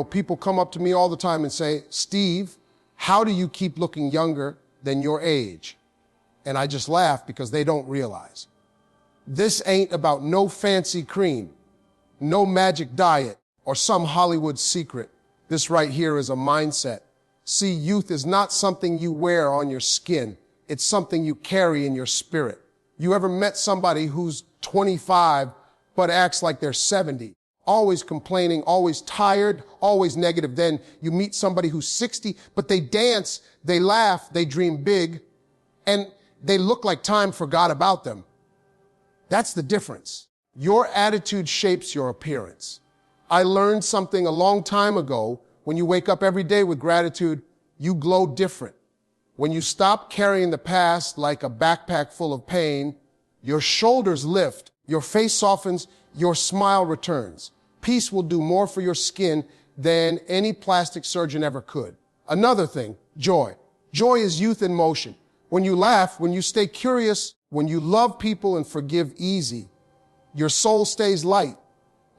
People come up to me all the time and say, Steve, how do you keep looking younger than your age? And I just laugh because they don't realize. This ain't about no fancy cream, no magic diet, or some Hollywood secret. This right here is a mindset. See, youth is not something you wear on your skin. It's something you carry in your spirit. You ever met somebody who's 25 but acts like they're 70? Always complaining, always tired, always negative. Then you meet somebody who's 60, but they dance, they laugh, they dream big, and they look like time forgot about them. That's the difference. Your attitude shapes your appearance. I learned something a long time ago. When you wake up every day with gratitude, you glow different. When you stop carrying the past like a backpack full of pain, your shoulders lift, your face softens, your smile returns. Peace will do more for your skin than any plastic surgeon ever could. Another thing, joy. Joy is youth in motion. When you laugh, when you stay curious, when you love people and forgive easy, your soul stays light.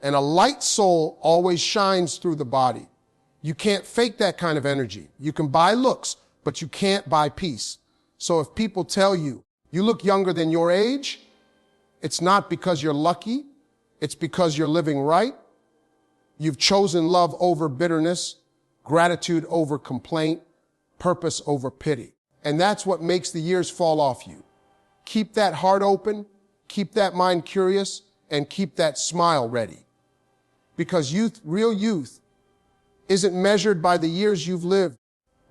And a light soul always shines through the body. You can't fake that kind of energy. You can buy looks, but you can't buy peace. So if people tell you, you look younger than your age, it's not because you're lucky. It's because you're living right. You've chosen love over bitterness, gratitude over complaint, purpose over pity. And that's what makes the years fall off you. Keep that heart open, keep that mind curious, and keep that smile ready. Because real youth, isn't measured by the years you've lived,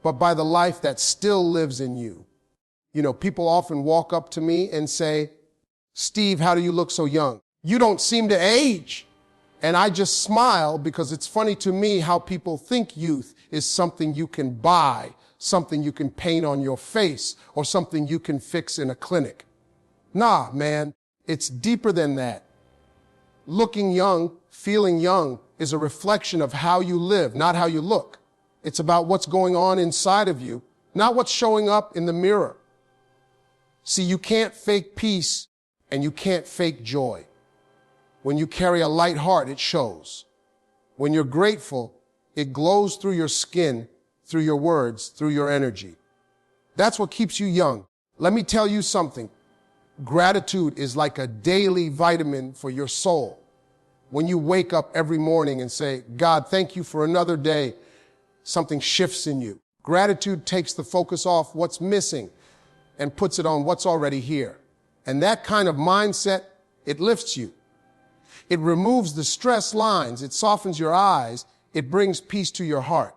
but by the life that still lives in you. People often walk up to me and say, Steve, how do you look so young? You don't seem to age. And I just smile because it's funny to me how people think youth is something you can buy, something you can paint on your face, or something you can fix in a clinic. Nah, man, it's deeper than that. Looking young, feeling young is a reflection of how you live, not how you look. It's about what's going on inside of you, not what's showing up in the mirror. See, you can't fake peace and you can't fake joy. When you carry a light heart, it shows. When you're grateful, it glows through your skin, through your words, through your energy. That's what keeps you young. Let me tell you something. Gratitude is like a daily vitamin for your soul. When you wake up every morning and say, God, thank you for another day, something shifts in you. Gratitude takes the focus off what's missing and puts it on what's already here. And that kind of mindset, it lifts you. It removes the stress lines. It softens your eyes. It brings peace to your heart.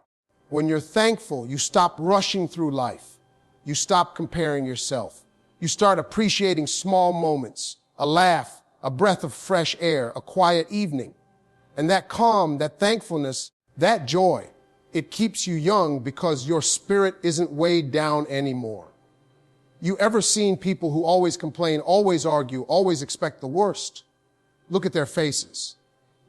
When you're thankful, you stop rushing through life. You stop comparing yourself. You start appreciating small moments, a laugh, a breath of fresh air, a quiet evening. And that calm, that thankfulness, that joy, it keeps you young because your spirit isn't weighed down anymore. You ever seen people who always complain, always argue, always expect the worst? Look at their faces.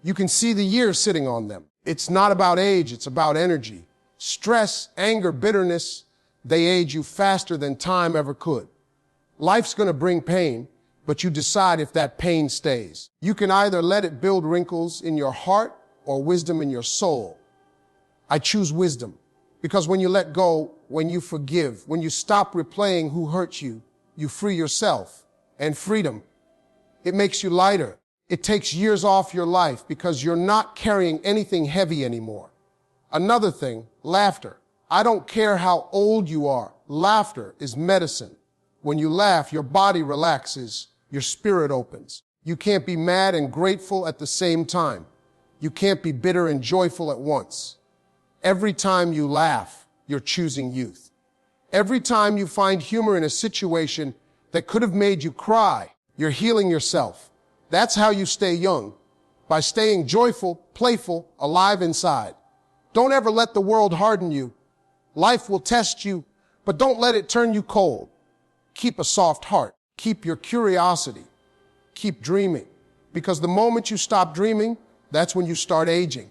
You can see the years sitting on them. It's not about age, it's about energy. Stress, anger, bitterness, they age you faster than time ever could. Life's going to bring pain, but you decide if that pain stays. You can either let it build wrinkles in your heart or wisdom in your soul. I choose wisdom because when you let go, when you forgive, when you stop replaying who hurt you, you free yourself. And freedom, it makes you lighter. It takes years off your life because you're not carrying anything heavy anymore. Another thing, laughter. I don't care how old you are. Laughter is medicine. When you laugh, your body relaxes, your spirit opens. You can't be mad and grateful at the same time. You can't be bitter and joyful at once. Every time you laugh, you're choosing youth. Every time you find humor in a situation that could have made you cry, you're healing yourself. That's how you stay young, by staying joyful, playful, alive inside. Don't ever let the world harden you. Life will test you, but don't let it turn you cold. Keep a soft heart. Keep your curiosity. Keep dreaming. Because the moment you stop dreaming, that's when you start aging.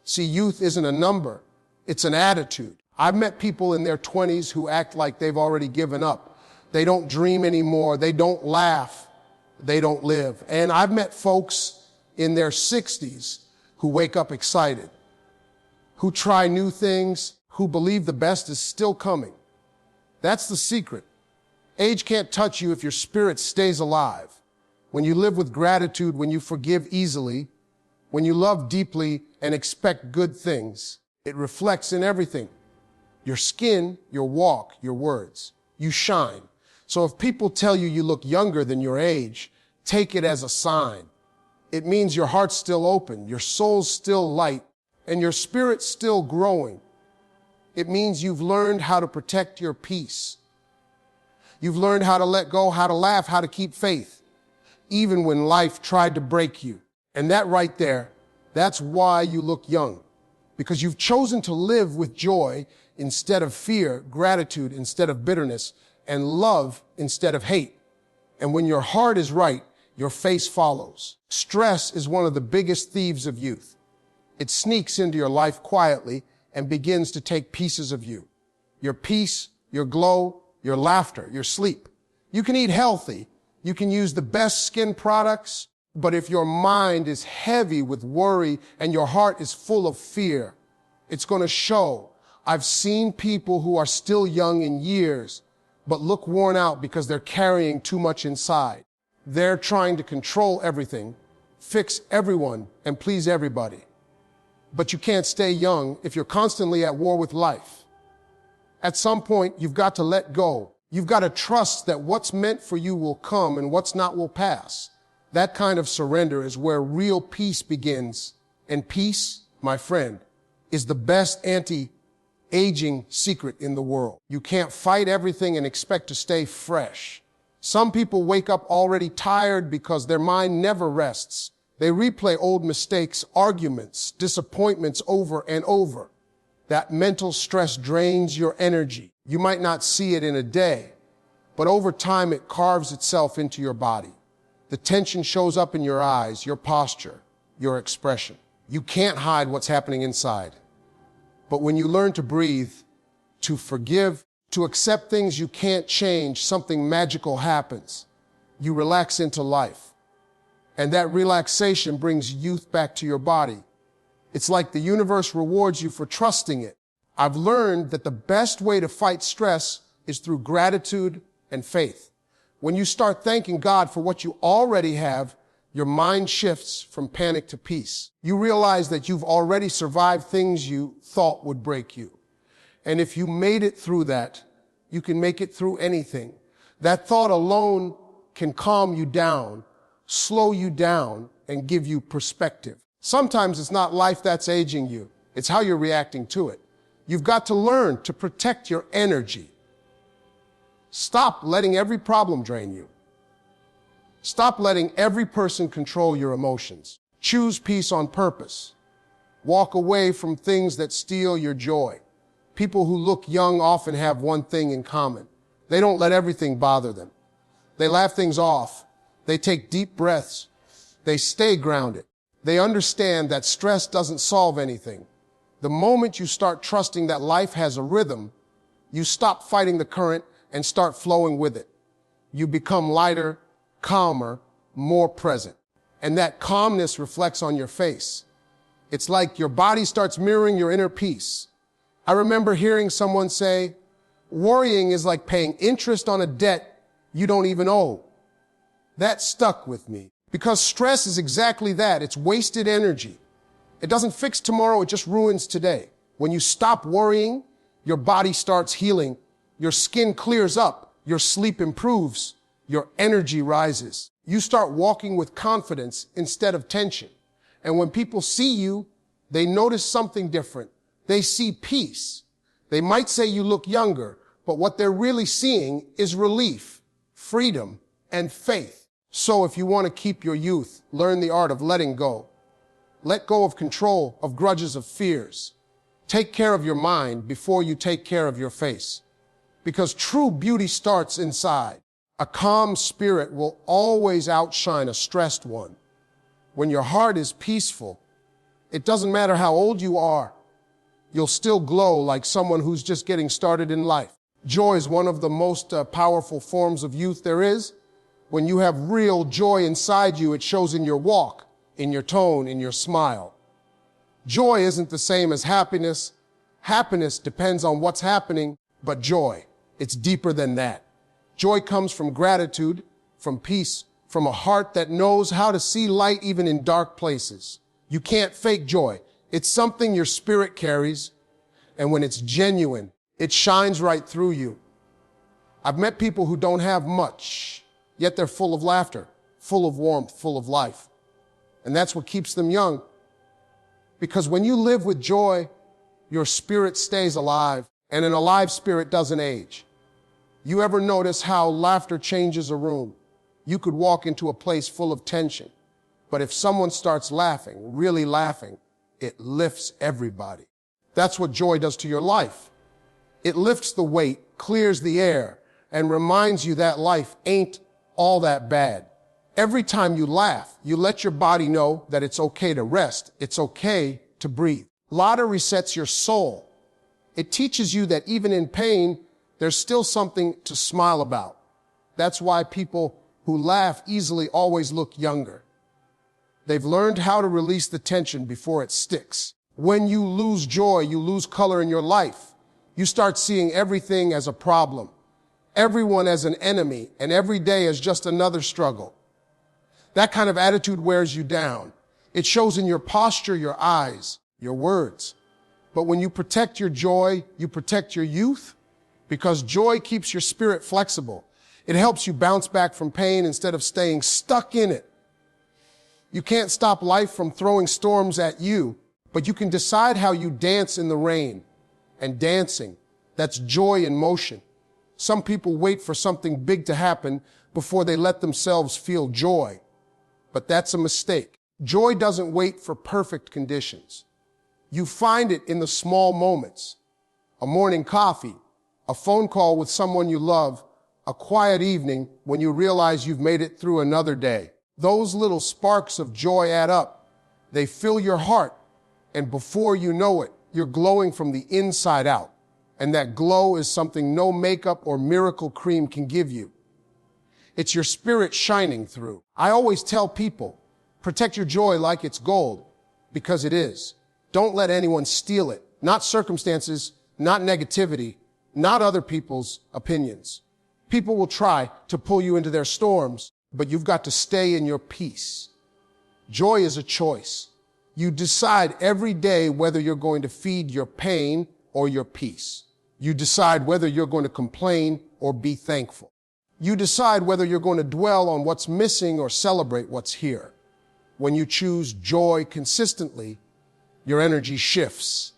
See, youth isn't a number. It's an attitude. I've met people in their 20s who act like they've already given up. They don't dream anymore. They don't laugh. They don't live. And I've met folks in their 60s who wake up excited. who try new things, who believe the best is still coming. That's the secret. Age can't touch you if your spirit stays alive. When you live with gratitude, when you forgive easily, when you love deeply and expect good things, it reflects in everything. Your skin, your walk, your words. You shine. So if people tell you you look younger than your age, take it as a sign. It means your heart's still open, your soul's still light, and your spirit's still growing. It means you've learned how to protect your peace. You've learned how to let go, how to laugh, how to keep faith, even when life tried to break you. And that right there, that's why you look young. Because you've chosen to live with joy instead of fear, gratitude instead of bitterness, and love instead of hate. And when your heart is right, your face follows. Stress is one of the biggest thieves of youth. It sneaks into your life quietly and begins to take pieces of you. Your peace, your glow, your laughter, your sleep. You can eat healthy. You can use the best skin products. But if your mind is heavy with worry and your heart is full of fear, it's going to show. I've seen people who are still young in years, but look worn out because they're carrying too much inside. They're trying to control everything, fix everyone, and please everybody. But you can't stay young if you're constantly at war with life. At some point, you've got to let go. You've got to trust that what's meant for you will come and what's not will pass. That kind of surrender is where real peace begins. And peace, my friend, is the best anti-aging secret in the world. You can't fight everything and expect to stay fresh. Some people wake up already tired because their mind never rests. They replay old mistakes, arguments, disappointments over and over. That mental stress drains your energy. You might not see it in a day, but over time it carves itself into your body. The tension shows up in your eyes, your posture, your expression. You can't hide what's happening inside. But when you learn to breathe, to forgive, to accept things you can't change, something magical happens. You relax into life. And that relaxation brings youth back to your body. It's like the universe rewards you for trusting it. I've learned that the best way to fight stress is through gratitude and faith. When you start thanking God for what you already have, your mind shifts from panic to peace. You realize that you've already survived things you thought would break you. And if you made it through that, you can make it through anything. That thought alone can calm you down, slow you down, and give you perspective. Sometimes it's not life that's aging you. It's how you're reacting to it. You've got to learn to protect your energy. Stop letting every problem drain you. Stop letting every person control your emotions. Choose peace on purpose. Walk away from things that steal your joy. People who look young often have one thing in common. They don't let everything bother them. They laugh things off. They take deep breaths. They stay grounded. They understand that stress doesn't solve anything. The moment you start trusting that life has a rhythm, you stop fighting the current and start flowing with it. You become lighter, calmer, more present. And that calmness reflects on your face. It's like your body starts mirroring your inner peace. I remember hearing someone say, worrying is like paying interest on a debt you don't even owe. That stuck with me because stress is exactly that. It's wasted energy. It doesn't fix tomorrow. It just ruins today. When you stop worrying, your body starts healing. Your skin clears up. Your sleep improves. Your energy rises. You start walking with confidence instead of tension. And when people see you, they notice something different. They see peace. They might say you look younger, but what they're really seeing is relief, freedom, and faith. So if you want to keep your youth, learn the art of letting go. Let go of control, of grudges, of fears. Take care of your mind before you take care of your face. Because true beauty starts inside. A calm spirit will always outshine a stressed one. When your heart is peaceful, it doesn't matter how old you are. You'll still glow like someone who's just getting started in life. Joy is one of the most powerful forms of youth there is. When you have real joy inside you, it shows in your walk, in your tone, in your smile. Joy isn't the same as happiness. Happiness depends on what's happening, but joy, it's deeper than that. Joy comes from gratitude, from peace, from a heart that knows how to see light even in dark places. You can't fake joy. It's something your spirit carries, and when it's genuine, it shines right through you. I've met people who don't have much, yet they're full of laughter, full of warmth, full of life. And that's what keeps them young. Because when you live with joy, your spirit stays alive, and an alive spirit doesn't age. You ever notice how laughter changes a room? You could walk into a place full of tension, but if someone starts laughing, really laughing, it lifts everybody. That's what joy does to your life. It lifts the weight, clears the air, and reminds you that life ain't all that bad. Every time you laugh, you let your body know that it's okay to rest. It's okay to breathe. Laughter resets your soul. It teaches you that even in pain, there's still something to smile about. That's why people who laugh easily always look younger. They've learned how to release the tension before it sticks. When you lose joy, you lose color in your life. You start seeing everything as a problem, everyone as an enemy, and every day as just another struggle. That kind of attitude wears you down. It shows in your posture, your eyes, your words. But when you protect your joy, you protect your youth, because joy keeps your spirit flexible. It helps you bounce back from pain instead of staying stuck in it. You can't stop life from throwing storms at you, but you can decide how you dance in the rain. And dancing, that's joy in motion. Some people wait for something big to happen before they let themselves feel joy. But that's a mistake. Joy doesn't wait for perfect conditions. You find it in the small moments. A morning coffee, a phone call with someone you love, a quiet evening when you realize you've made it through another day. Those little sparks of joy add up. They fill your heart, and before you know it, you're glowing from the inside out. And that glow is something no makeup or miracle cream can give you. It's your spirit shining through. I always tell people, protect your joy like it's gold, because it is. Don't let anyone steal it. Not circumstances, not negativity, not other people's opinions. People will try to pull you into their storms, but you've got to stay in your peace. Joy is a choice. You decide every day whether you're going to feed your pain or your peace. You decide whether you're going to complain or be thankful. You decide whether you're going to dwell on what's missing or celebrate what's here. When you choose joy consistently, your energy shifts.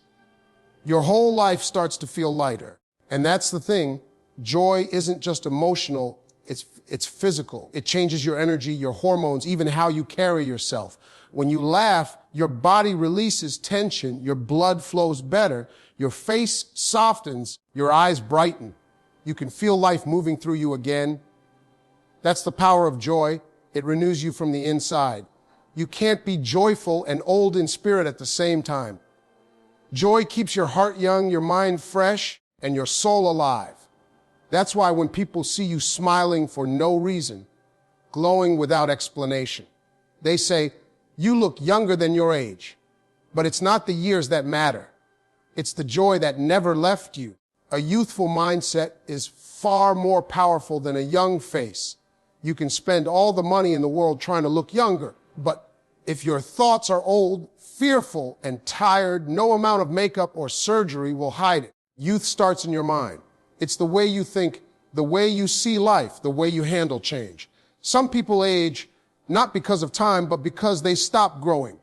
Your whole life starts to feel lighter. And that's the thing. Joy isn't just emotional, it's physical. It changes your energy, your hormones, even how you carry yourself. When you laugh, your body releases tension, your blood flows better, your face softens, your eyes brighten. You can feel life moving through you again. That's the power of joy. It renews you from the inside. You can't be joyful and old in spirit at the same time. Joy keeps your heart young, your mind fresh, and your soul alive. That's why when people see you smiling for no reason, glowing without explanation, they say, you look younger than your age. But it's not the years that matter. It's the joy that never left you. A youthful mindset is far more powerful than a young face. You can spend all the money in the world trying to look younger, but if your thoughts are old, fearful, and tired, no amount of makeup or surgery will hide it. Youth starts in your mind. It's the way you think, the way you see life, the way you handle change. Some people age not because of time, but because they stop growing.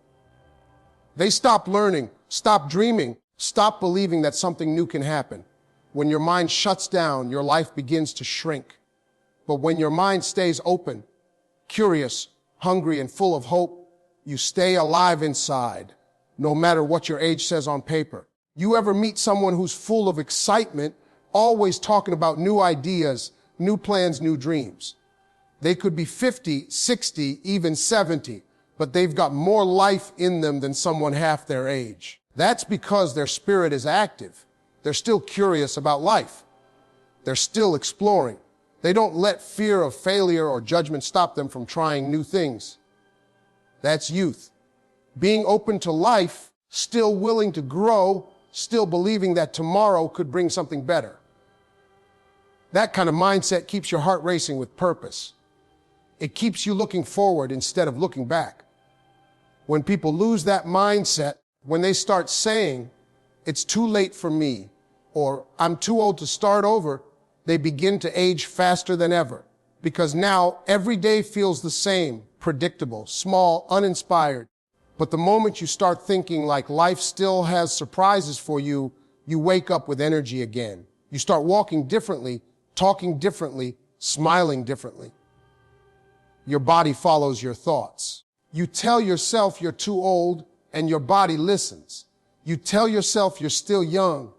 They stop learning, stop dreaming, stop believing that something new can happen. When your mind shuts down, your life begins to shrink. But when your mind stays open, curious, hungry, and full of hope, you stay alive inside, no matter what your age says on paper. You ever meet someone who's full of excitement, always talking about new ideas, new plans, new dreams? They could be 50, 60, even 70, but they've got more life in them than someone half their age. That's because their spirit is active. They're still curious about life. They're still exploring. They don't let fear of failure or judgment stop them from trying new things. That's youth. Being open to life still willing to grow, still believing that tomorrow could bring something better. That kind of mindset keeps your heart racing with purpose. It keeps you looking forward instead of looking back. When people lose that mindset, when they start saying, "It's too late for me," or "I'm too old to start over," they begin to age faster than ever. Because now every day feels the same, predictable, small, uninspired. But the moment you start thinking like life still has surprises for you, you wake up with energy again. You start walking differently, talking differently, smiling differently. Your body follows your thoughts. You tell yourself you're too old, and your body listens. You tell yourself you're still young,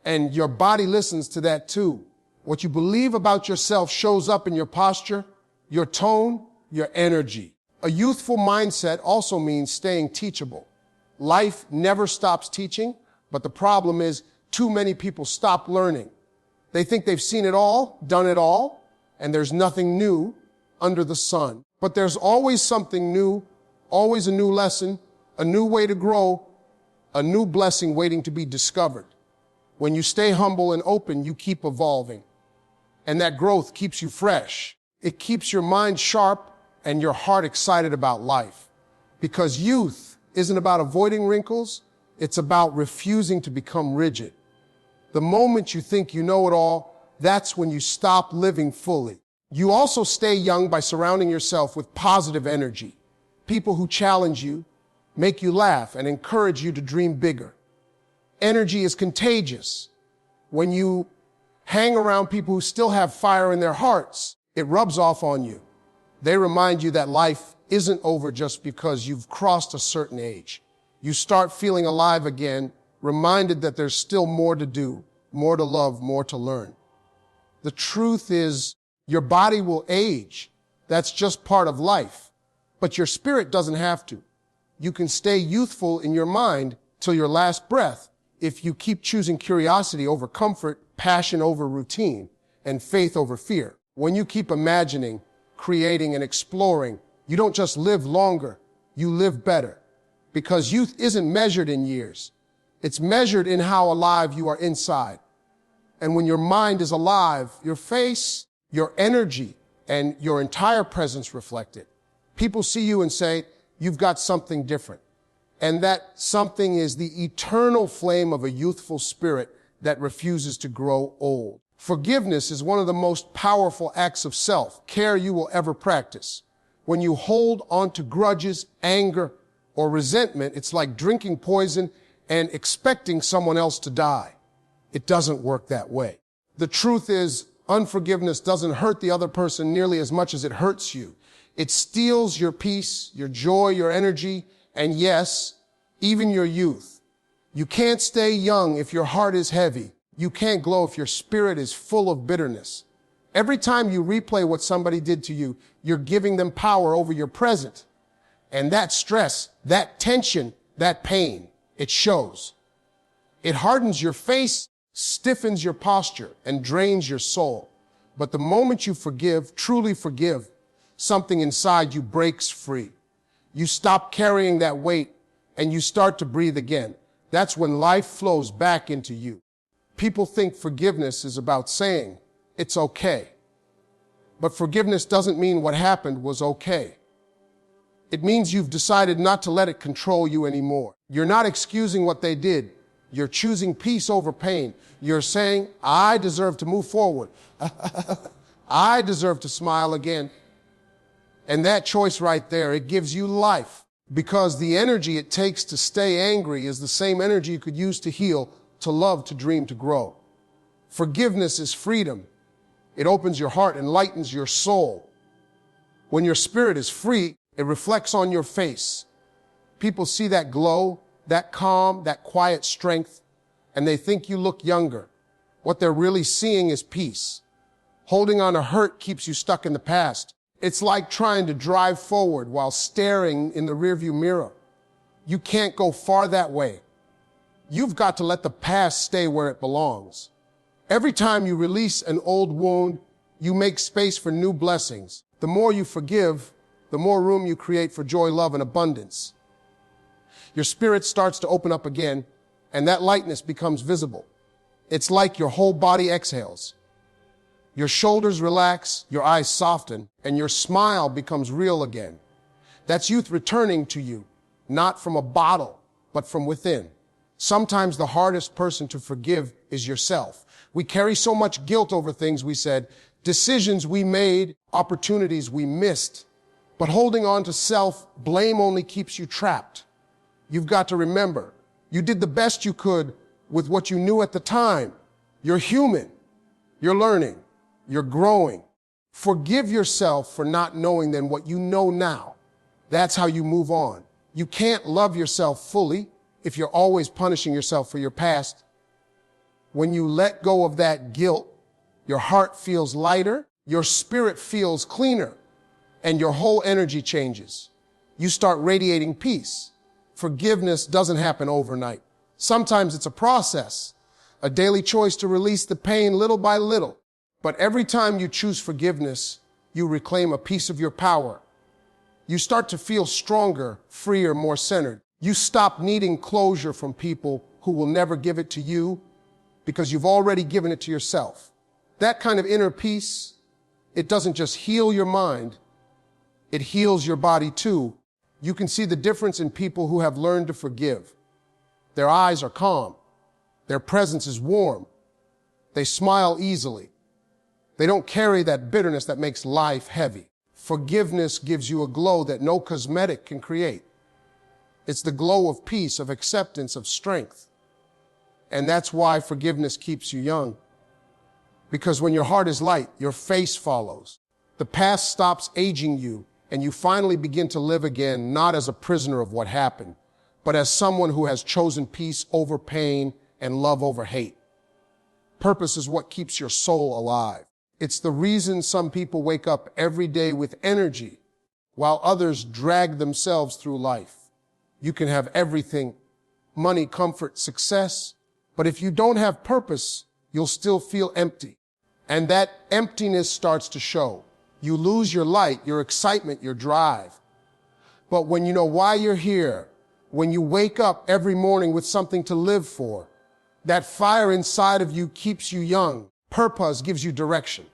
and your body listens to that too. What you believe about yourself shows up in your posture, your tone, your energy. A youthful mindset also means staying teachable. Life never stops teaching, but the problem is too many people stop learning. They think they've seen it all, done it all, and there's nothing new under the sun. But there's always something new, always a new lesson, a new way to grow, a new blessing waiting to be discovered. When you stay humble and open, you keep evolving. And that growth keeps you fresh. It keeps your mind sharp and your heart excited about life. Because youth isn't about avoiding wrinkles, it's about refusing to become rigid. The moment you think you know it all, that's when you stop living fully. You also stay young by surrounding yourself with positive energy. People who challenge you, make you laugh, and encourage you to dream bigger. Energy is contagious. When you hang around people who still have fire in their hearts, it rubs off on you. They remind you that life isn't over just because you've crossed a certain age. You start feeling alive again, reminded that there's still more to do, more to love, more to learn. The truth is, your body will age. That's just part of life. But your spirit doesn't have to. You can stay youthful in your mind till your last breath if you keep choosing curiosity over comfort, passion over routine, and faith over fear. When you keep imagining, creating, and exploring, you don't just live longer, you live better. Because youth isn't measured in years. It's measured in how alive you are inside. And when your mind is alive, your face, your energy, and your entire presence reflect it. People see you and say, "You've got something different." And that something is the eternal flame of a youthful spirit that refuses to grow old. Forgiveness is one of the most powerful acts of self-care you will ever practice. When you hold on to grudges, anger, or resentment, it's like drinking poison and expecting someone else to die. It doesn't work that way. The truth is, unforgiveness doesn't hurt the other person nearly as much as it hurts you. It steals your peace, your joy, your energy, and yes, even your youth. You can't stay young if your heart is heavy. You can't glow if your spirit is full of bitterness. Every time you replay what somebody did to you, you're giving them power over your present. And that stress, that tension, that pain, it shows. It hardens your face, stiffens your posture, and drains your soul. But the moment you forgive, truly forgive, something inside you breaks free. You stop carrying that weight and you start to breathe again. That's when life flows back into you. People think forgiveness is about saying, "It's okay." But forgiveness doesn't mean what happened was okay. It means you've decided not to let it control you anymore. You're not excusing what they did. You're choosing peace over pain. You're saying, "I deserve to move forward." I deserve to smile again. And that choice right there, it gives you life. Because the energy it takes to stay angry is the same energy you could use to heal, to love, to dream, to grow. Forgiveness is freedom. It opens your heart and lightens your soul. When your spirit is free, it reflects on your face. People see that glow, that calm, that quiet strength, and they think you look younger. What they're really seeing is peace. Holding on to hurt keeps you stuck in the past. It's like trying to drive forward while staring in the rearview mirror. You can't go far that way. You've got to let the past stay where it belongs. Every time you release an old wound, you make space for new blessings. The more you forgive, the more room you create for joy, love, and abundance. Your spirit starts to open up again, and that lightness becomes visible. It's like your whole body exhales. Your shoulders relax, your eyes soften, and your smile becomes real again. That's youth returning to you, not from a bottle, but from within. Sometimes the hardest person to forgive is yourself. We carry so much guilt over things we said, decisions we made, opportunities we missed. But holding on to self-blame only keeps you trapped. You've got to remember, you did the best you could with what you knew at the time. You're human. You're learning. You're growing. Forgive yourself for not knowing then what you know now. That's how you move on. You can't love yourself fully if you're always punishing yourself for your past. When you let go of that guilt, your heart feels lighter, your spirit feels cleaner, and your whole energy changes. You start radiating peace. Forgiveness doesn't happen overnight. Sometimes it's a process, a daily choice to release the pain little by little. But every time you choose forgiveness, you reclaim a piece of your power. You start to feel stronger, freer, more centered. You stop needing closure from people who will never give it to you because you've already given it to yourself. That kind of inner peace, it doesn't just heal your mind, it heals your body too. You can see the difference in people who have learned to forgive. Their eyes are calm. Their presence is warm. They smile easily. They don't carry that bitterness that makes life heavy. Forgiveness gives you a glow that no cosmetic can create. It's the glow of peace, of acceptance, of strength. And that's why forgiveness keeps you young. Because when your heart is light, your face follows. The past stops aging you, and you finally begin to live again, not as a prisoner of what happened, but as someone who has chosen peace over pain and love over hate. Purpose is what keeps your soul alive. It's the reason some people wake up every day with energy, while others drag themselves through life. You can have everything, money, comfort, success, but if you don't have purpose, you'll still feel empty. And that emptiness starts to show. You lose your light, your excitement, your drive. But when you know why you're here, when you wake up every morning with something to live for, that fire inside of you keeps you young. Purpose gives you direction.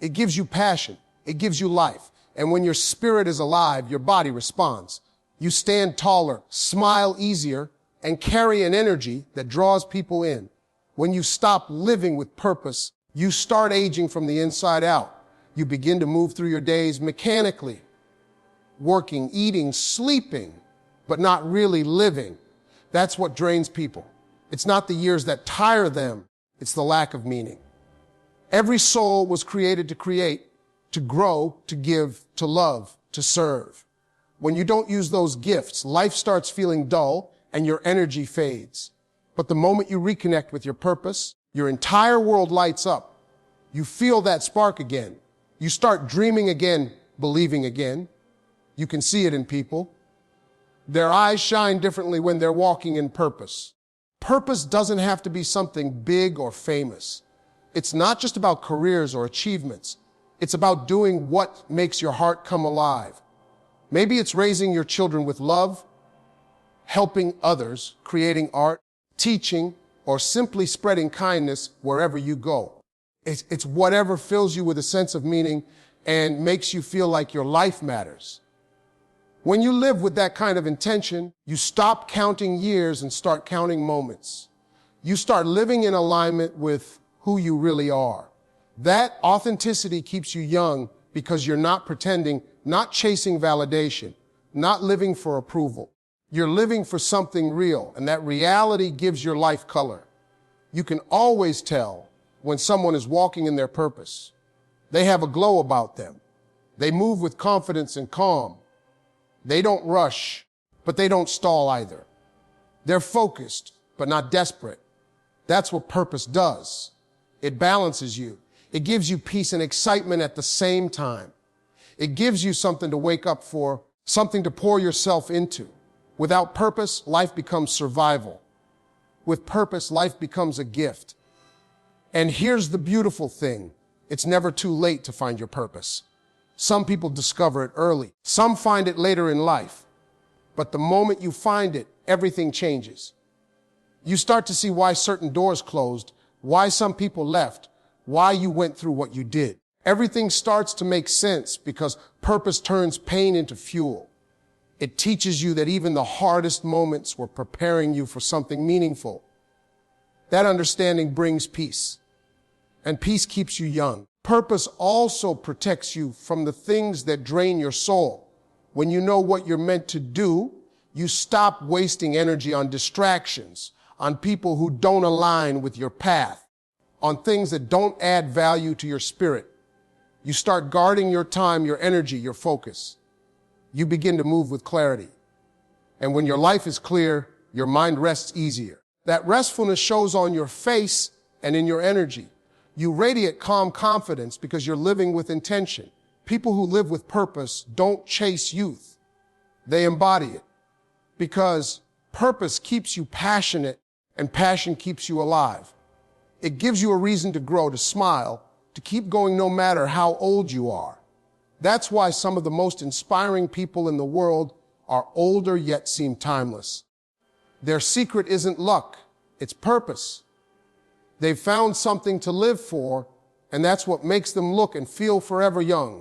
It gives you passion. It gives you life. And when your spirit is alive, your body responds. You stand taller, smile easier, and carry an energy that draws people in. When you stop living with purpose, you start aging from the inside out. You begin to move through your days mechanically, working, eating, sleeping, but not really living. That's what drains people. It's not the years that tire them. It's the lack of meaning. Every soul was created to create, to grow, to give, to love, to serve. When you don't use those gifts, life starts feeling dull and your energy fades. But the moment you reconnect with your purpose, your entire world lights up. You feel that spark again. You start dreaming again, believing again. You can see it in people. Their eyes shine differently when they're walking in purpose. Purpose doesn't have to be something big or famous. It's not just about careers or achievements. It's about doing what makes your heart come alive. Maybe it's raising your children with love, helping others, creating art, teaching, or simply spreading kindness wherever you go. It's whatever fills you with a sense of meaning and makes you feel like your life matters. When you live with that kind of intention, you stop counting years and start counting moments. You start living in alignment with who you really are. That authenticity keeps you young because you're not pretending, not chasing validation, not living for approval. You're living for something real, and that reality gives your life color. You can always tell when someone is walking in their purpose. They have a glow about them. They move with confidence and calm. They don't rush, but they don't stall either. They're focused, but not desperate. That's what purpose does. It balances you. It gives you peace and excitement at the same time. It gives you something to wake up for, something to pour yourself into. Without purpose, life becomes survival. With purpose, life becomes a gift. And here's the beautiful thing. It's never too late to find your purpose. Some people discover it early. Some find it later in life. But the moment you find it, everything changes. You start to see why certain doors closed, why some people left, why you went through what you did. Everything starts to make sense because purpose turns pain into fuel. It teaches you that even the hardest moments were preparing you for something meaningful. That understanding brings peace, and peace keeps you young. Purpose also protects you from the things that drain your soul. When you know what you're meant to do, you stop wasting energy on distractions, on people who don't align with your path, on things that don't add value to your spirit. You start guarding your time, your energy, your focus. You begin to move with clarity. And when your life is clear, your mind rests easier. That restfulness shows on your face and in your energy. You radiate calm confidence because you're living with intention. People who live with purpose don't chase youth. They embody it, because purpose keeps you passionate and passion keeps you alive. It gives you a reason to grow, to smile, to keep going no matter how old you are. That's why some of the most inspiring people in the world are older yet seem timeless. Their secret isn't luck, it's purpose. They've found something to live for, and that's what makes them look and feel forever young.